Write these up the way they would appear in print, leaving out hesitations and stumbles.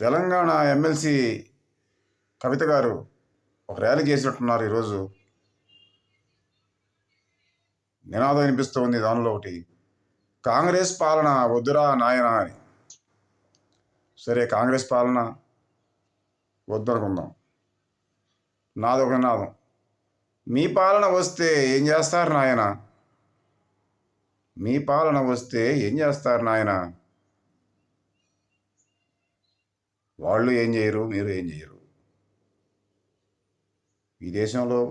Telangana MLC కవిత గారు ఒక rally చేసినట్టున్నారు. ఈరోజు నినాదం వినిపిస్తుంది. దానిలో ఒకటి, కాంగ్రెస్ పాలన వద్దురా నాయన అని. సరే, కాంగ్రెస్ పాలన వద్దనుకుందాం. నాదొక నినాదం, మీ పాలన వస్తే ఏం చేస్తారు నాయన? మీ పాలన వస్తే ఏం చేస్తారు నాయన? వాళ్ళు ఏం చేయరు, మీరు ఏం చేయరు. ఈ దేశంలో,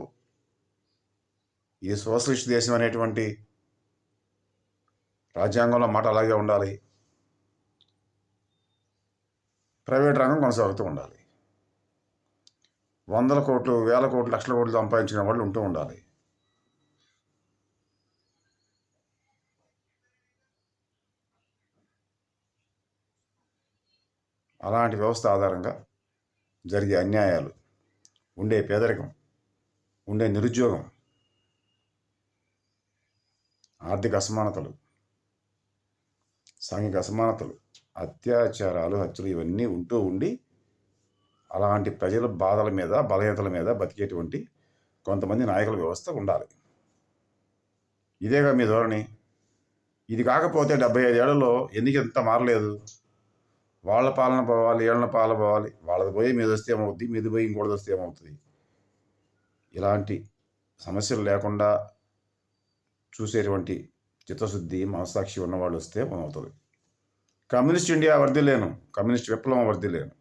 ఈ సోషలిస్ట్ దేశం అనేటువంటి రాజ్యాంగంలో మాట అలాగే ఉండాలి. ప్రైవేట్ రంగం కొనసాగుతూ ఉండాలి. వందల కోట్లు, వేల కోట్లు, లక్షల కోట్లు సంపాదించిన వాళ్ళు ఉంటూ ఉండాలి. అలాంటి వ్యవస్థ ఆధారంగా జరిగే అన్యాయాలు, ఉండే పేదరికం, ఉండే నిరుద్యోగం, ఆర్థిక అసమానతలు, సాంఘిక అసమానతలు, అత్యాచారాలు, హత్యలు ఇవన్నీ ఉంటూ ఉండి అలాంటి ప్రజల బాధల మీద, బలహీనతల మీద బతికేటువంటి కొంతమంది నాయకుల వ్యవస్థ ఉండాలి. ఇదేగా మీ ధోరణి. ఇది కాకపోతే 75 ఏళ్లలో ఎందుకు ఎంత మారలేదు? వాళ్ళ పాలన పోవాలి, ఏళ్ళ పాలన పోవాలి, వాళ్ళది పోయి మీద వస్తే ఏమవుద్ది, మీది పోయి ఇంకోటి వస్తే ఏమవుతుంది? ఇలాంటి సమస్యలు లేకుండా చూసేటువంటి చిత్తశుద్ధి, మనస్సాక్షి ఉన్నవాళ్ళు వస్తే అవుతుంది. కమ్యూనిస్ట్ ఇండియా వర్ధిల్లేను, కమ్యూనిస్ట్ విప్లవం వర్ధిల్లేను.